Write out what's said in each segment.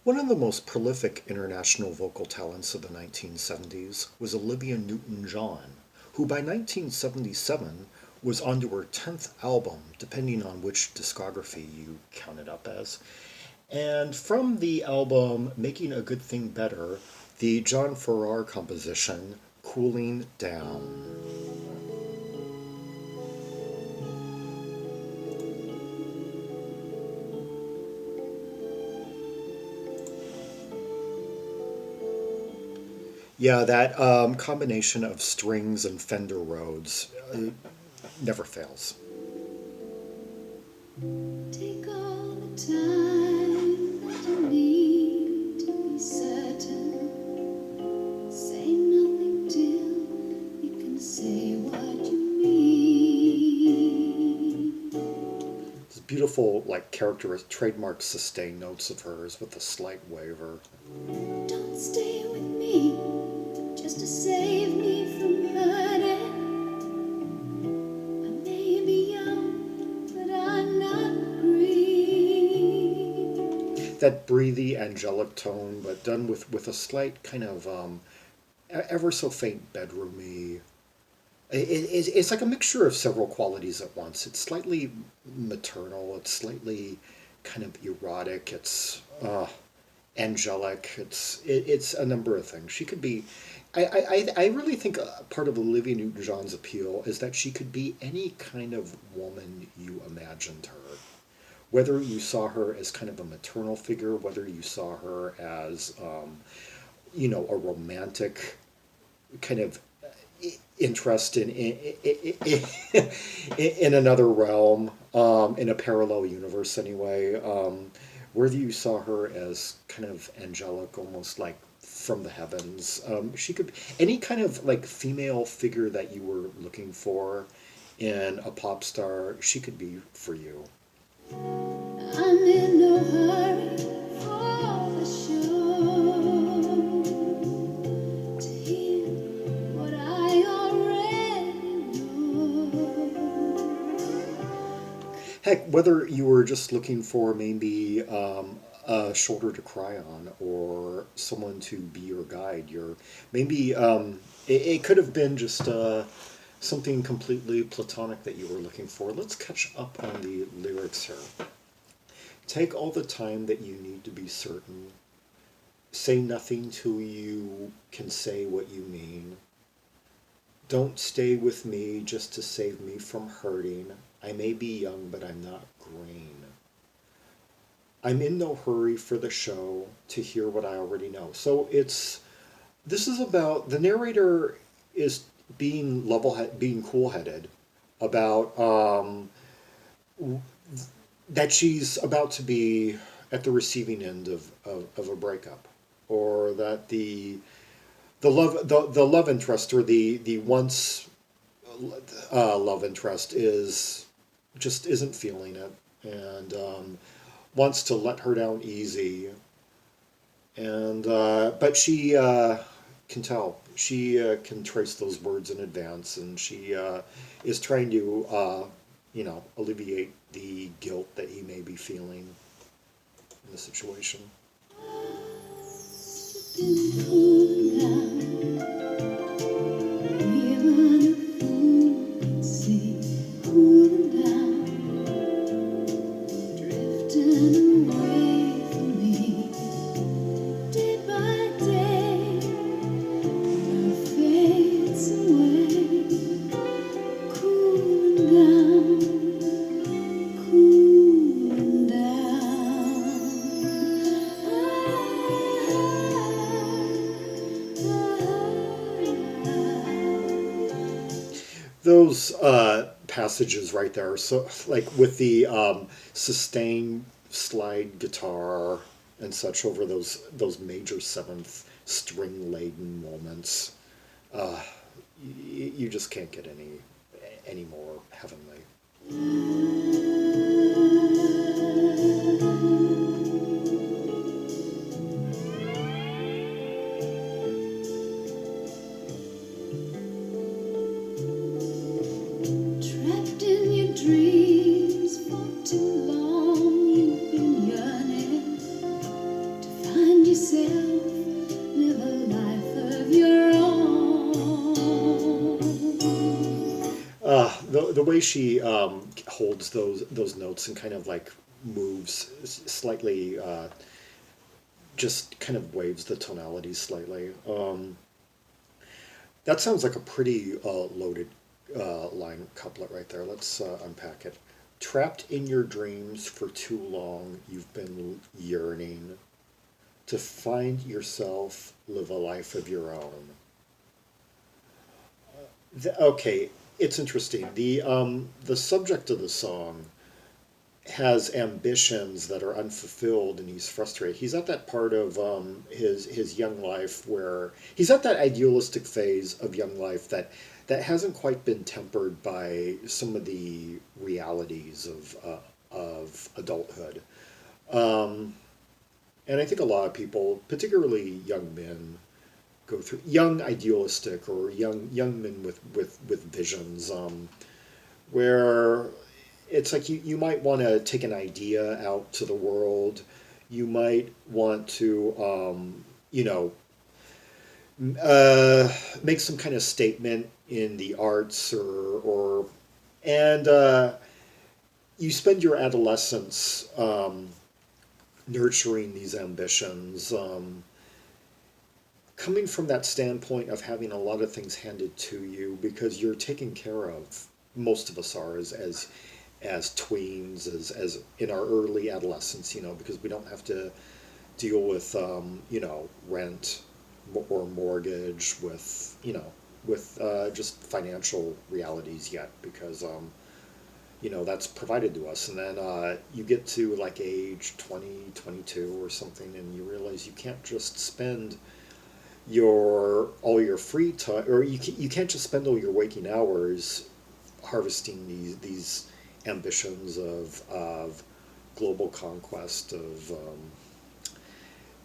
One of the most prolific international vocal talents of the 1970s was Olivia Newton-John, who by 1977 was onto her 10th album, depending on which discography you count it up as. And from the album Making a Good Thing Better, the John Farrar composition, Cooling Down. Yeah, that combination of strings and Fender Rhodes never fails. Take all the time that you need to be certain. Say nothing till you can say what you mean. It's beautiful, like characteristic, trademark sustain notes of hers with a slight waver. Don't stay with me just to save me from hurting. I may be young, but I'm not green. That breathy, angelic tone, but done with a slight kind of ever so faint bedroomy. It's like a mixture of several qualities at once. It's slightly maternal. It's slightly kind of erotic. It's angelic. It's a number of things. She could be. I really think part of Olivia Newton-John's appeal is that she could be any kind of woman you imagined her. Whether you saw her as kind of a maternal figure, whether you saw her as, a romantic kind of interest in another realm, in a parallel universe anyway. Whether you saw her as kind of angelic, almost like from the heavens. She could any kind of like female figure that you were looking for in a pop star. She could be for you. I'm in no hurry for the show to hear what I already know. Heck, whether you were just looking for maybe a shoulder to cry on or someone to be your guide, your maybe it could have been just something completely platonic that you were looking for. Let's catch up on the lyrics here. Take all the time that you need to be certain. Say nothing till you can say what you mean. Don't stay with me just to save me from hurting. I may be young, but I'm not green. I'm in no hurry for the show to hear what I already know. So this is about the narrator is being being cool-headed about that she's about to be at the receiving end of a breakup, or that the love interest or the once love interest is just isn't feeling it and wants to let her down easy, and but she can tell she can trace those words in advance, and she is trying to alleviate the guilt that he may be feeling in the situation. Those passages right there, so like with the sustained slide guitar and such over those major seventh string laden moments, you just can't get any more heavenly. Trapped in your dreams for too long, you've been yearning to find yourself, live a life of your own. The way she holds those notes and kind of like moves slightly, just kind of waves the tonalities slightly. That sounds like a pretty loaded line couplet right there. Let's unpack it. Trapped in your dreams for too long, you've been yearning to find yourself, live a life of your own. Okay, it's interesting. The subject of the song has ambitions that are unfulfilled, and he's frustrated. He's at that part of his young life where he's at that idealistic phase of young life that hasn't quite been tempered by some of the realities of adulthood. Um, and I think a lot of people, particularly young men, go through young idealistic or young men with visions, where it's like you might want to take an idea out to the world. You might want to make some kind of statement in the arts, or and you spend your adolescence nurturing these ambitions, coming from that standpoint of having a lot of things handed to you because you're taken care of. Most of us are as tweens, as in our early adolescence, because we don't have to deal with rent or mortgage, with just financial realities yet, because that's provided to us. And then you get to like age 20, 22 or something, and you realize you can't just spend all your free time, or you can't just spend all your waking hours harvesting these ambitions of global conquest,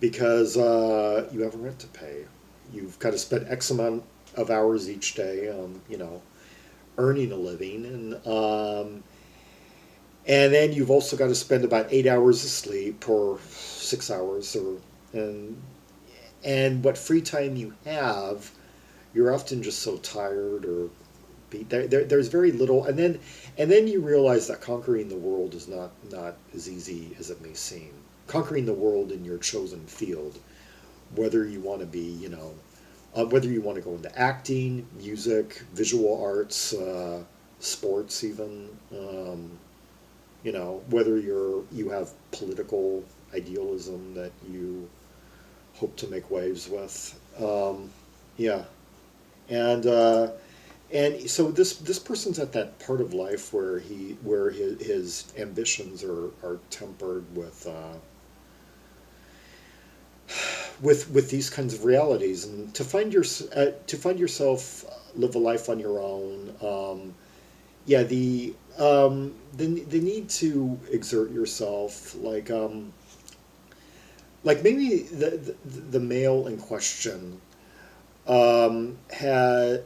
because you have a rent to pay. You've got to spend X amount of hours each day, earning a living, and then you've also got to spend about 8 hours of sleep or 6 hours, and what free time you have, you're often just so tired or there's very little, and then you realize that conquering the world is not as easy as it may seem. Conquering the world in your chosen field, whether you want to be, whether you want to go into acting, music, visual arts, sports, even, whether you have political idealism that you hope to make waves with, yeah, and. And so this person's at that part of life where his ambitions are tempered with these kinds of realities, and to find yourself, live a life on your own. Yeah, the need to exert yourself, like maybe the male in question had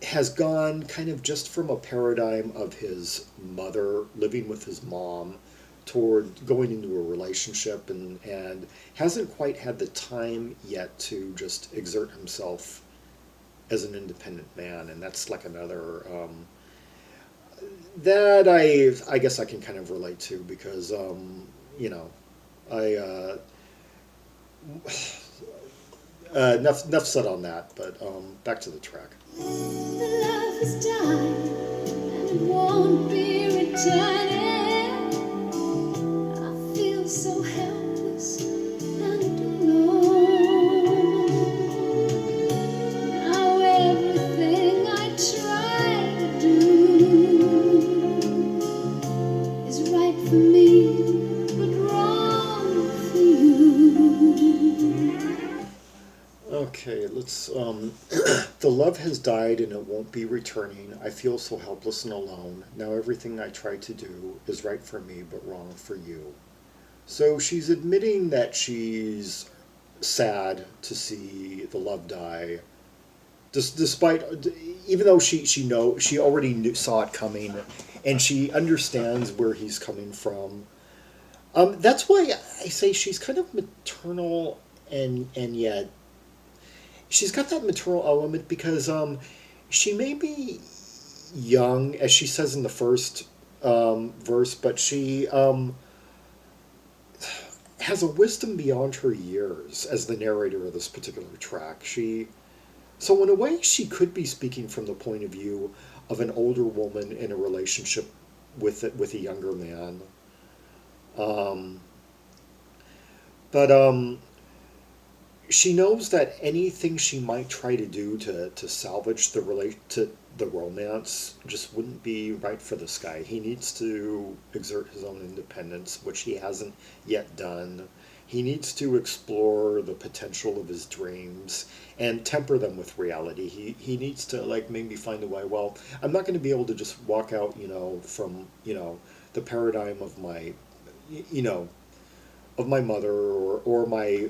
has gone kind of just from a paradigm of his mother living with his mom toward going into a relationship, and hasn't quite had the time yet to just exert himself as an independent man. And that's like another that I guess I can kind of relate to, because I enough said on that, but back to the track. The love has died and it won't be returning. I feel so helpless and alone. Now everything I try to do is right for me, but wrong for you. Okay, let's the love has died and it won't be returning. I feel so helpless and alone. Now everything I try to do is right for me but wrong for you. So she's admitting that she's sad to see the love die, despite, even though she already saw it coming, and she understands where he's coming from. That's why I say she's kind of maternal and yet she's got that maternal element because she may be young, as she says in the first verse, but she has a wisdom beyond her years as the narrator of this particular track. So in a way, she could be speaking from the point of view of an older woman in a relationship with a younger man. Um, but she knows that anything she might try to do to salvage the romance just wouldn't be right for this guy. He needs to exert his own independence, which he hasn't yet done. He needs to explore the potential of his dreams and temper them with reality. He needs to like maybe find a way. Well, I'm not going to be able to just walk out, from the paradigm of my, you know, of my mother or my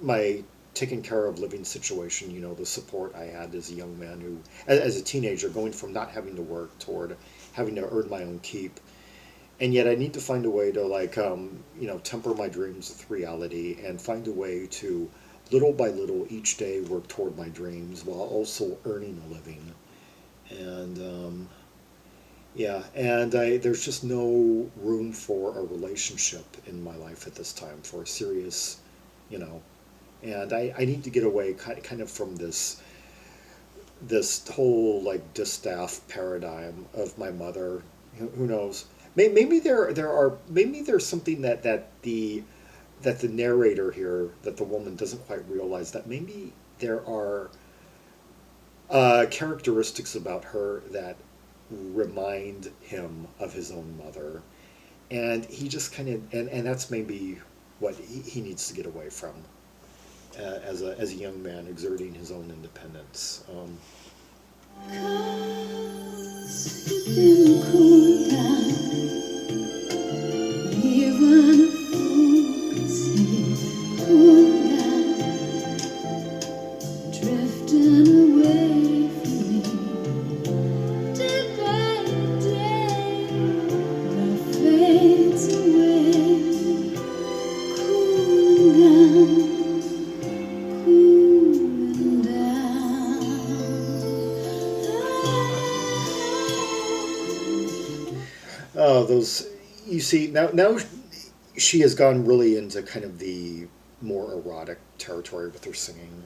my taken care of living situation, the support I had as a young man who, as a teenager, going from not having to work toward having to earn my own keep. And yet I need to find a way to temper my dreams with reality and find a way to, little by little, each day work toward my dreams while also earning a living. And, yeah, and there's just no room for a relationship in my life at this time, for a serious, you know, and I need to get away kind of from this whole like distaff paradigm of my mother. Who knows? Maybe maybe there's something that the narrator here, that the woman doesn't quite realize, that maybe there are characteristics about her that remind him of his own mother, and he just kind of and that's maybe what he needs to get away from as a young man exerting his own independence. 'Cause you can cool down, even a fool could see. Cool down, drifting away from me, day by day, love fades away. Cool down, cooling down. Oh, those, you see, now she has gone really into kind of the more erotic territory with her singing.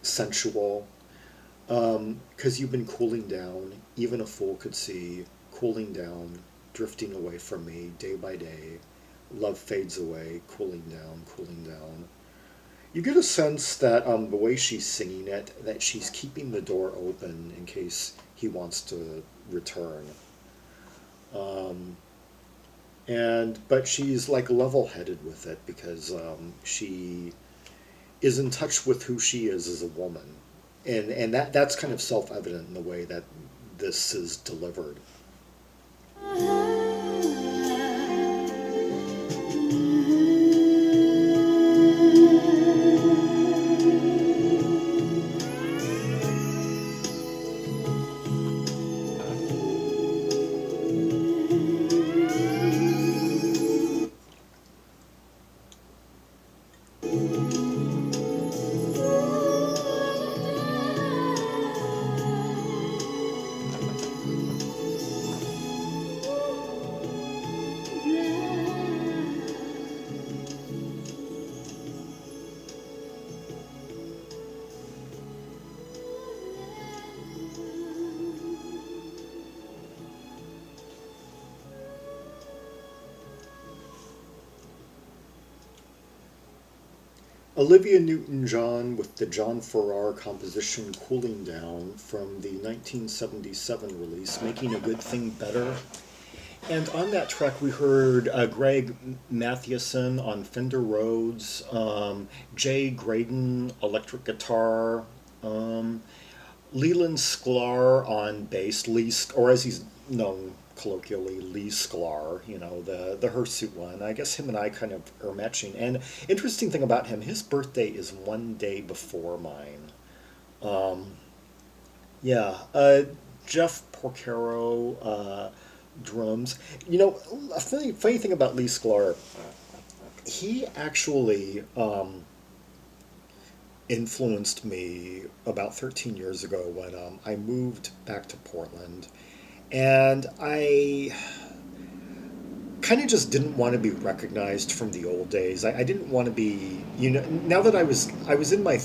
Sensual. Because you've been cooling down, even a fool could see, cooling down, drifting away from me day by day. Love fades away, cooling down, cooling down. You get a sense that the way she's singing it, that she's keeping the door open in case he wants to return. Um, but she's like level-headed with it because she is in touch with who she is as a woman, and that's kind of self-evident in the way that this is delivered. Olivia Newton-John with the John Farrar composition "Cooling Down" from the 1977 release, "Making a Good Thing Better." And on that track, we heard Greg Mathieson on Fender Rhodes, Jay Graydon electric guitar, um, Leland Sklar on bass, or as he's known colloquially, Lee Sklar, the Hirsute one. I guess him and I kind of are matching. And interesting thing about him, his birthday is one day before mine. Um, yeah, Jeff Porcaro, drums. A funny thing about Lee Sklar, he actually influenced me about 13 years ago when I moved back to Portland. And I kind of just didn't want to be recognized from the old days. I didn't want to be, now that I was in my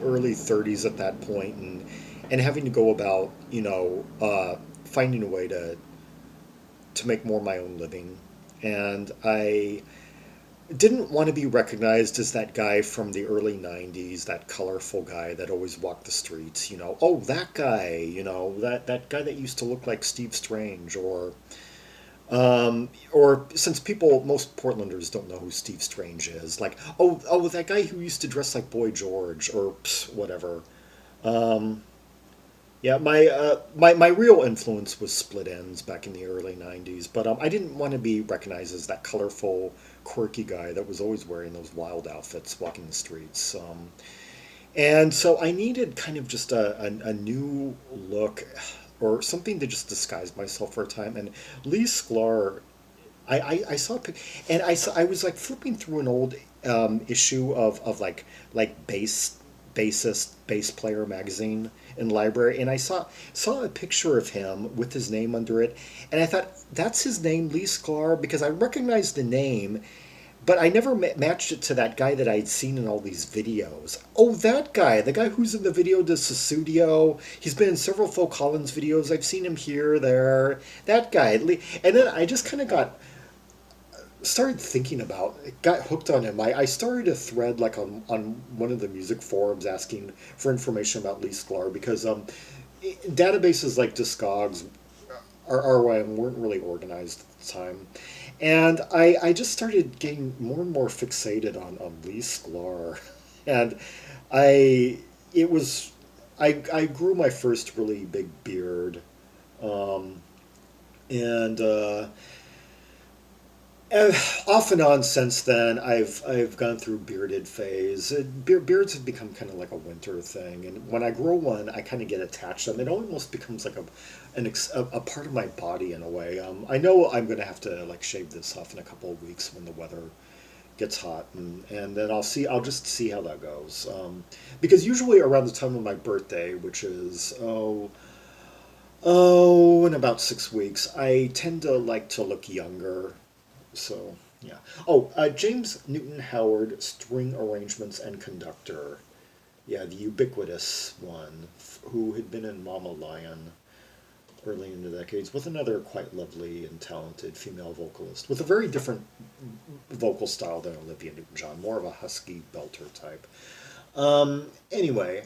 early 30s at that point, and having to go about, finding a way to make more of my own living. And I didn't want to be recognized as that guy from the early 90s, that colorful guy that always walked the streets, oh, that guy, that guy that used to look like Steve Strange, or since most Portlanders don't know who Steve Strange is, like, oh, that guy who used to dress like Boy George, or whatever. Um, yeah, my real influence was Split Ends back in the early '90s, but I didn't want to be recognized as that colorful, quirky guy that was always wearing those wild outfits, walking the streets. And so I needed kind of just a new look, or something to just disguise myself for a time. And Lee Sklar, I saw a and I was like flipping through an old issue of like bass player magazine in the library, and I saw a picture of him with his name under it, and I thought that's his name, Lee Sklar, because I recognized the name, but I never matched it to that guy that I'd seen in all these videos. Oh, that guy, the guy who's in the video de Sussudio. He's been in several Phil Collins videos. I've seen him here, there. That guy. And then I just kind of started thinking about it, got hooked on him. I started a thread like on one of the music forums asking for information about Lee Sklar because databases like Discogs ROM weren't really organized at the time. And I just started getting more and more fixated on Lee Sklar. And I it was I grew my first really big beard. Um, and off and on since then, I've gone through bearded phase. Beards have become kind of like a winter thing, and when I grow one, I kind of get attached to them. It almost becomes like a part of my body in a way. I know I'm gonna have to like shave this off in a couple of weeks when the weather gets hot, and then I'll just see how that goes. Because usually around the time of my birthday, which is in about 6 weeks, I tend to like to look younger. So, yeah. Oh, James Newton Howard, string arrangements and conductor. Yeah, the ubiquitous one, who had been in Mama Lion early in the decades, with another quite lovely and talented female vocalist, with a very different vocal style than Olivia Newton-John, more of a husky belter type. Anyway,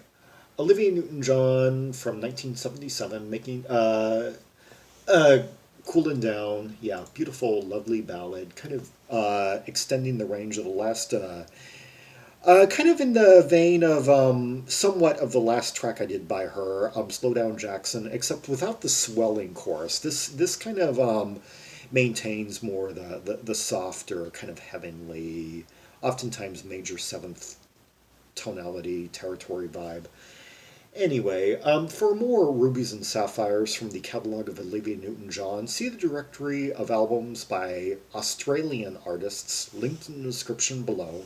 Olivia Newton-John from 1977, making uh, Coolin Down, yeah, beautiful, lovely ballad, kind of extending the range of the last, kind of in the vein of somewhat of the last track I did by her, Slow Down Jackson, except without the swelling chorus. This kind of maintains more the softer, kind of heavenly, oftentimes major seventh tonality, territory vibe. Anyway, for more Rubies and Sapphires from the catalog of Olivia Newton-John, see the directory of albums by Australian artists linked in the description below.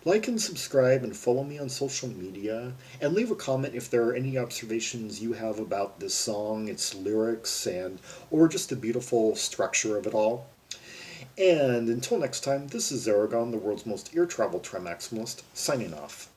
Like and subscribe and follow me on social media, and leave a comment if there are any observations you have about this song, its lyrics, or just the beautiful structure of it all. And until next time, this is Zaragon, the world's most ear travel trimaximalist, signing off.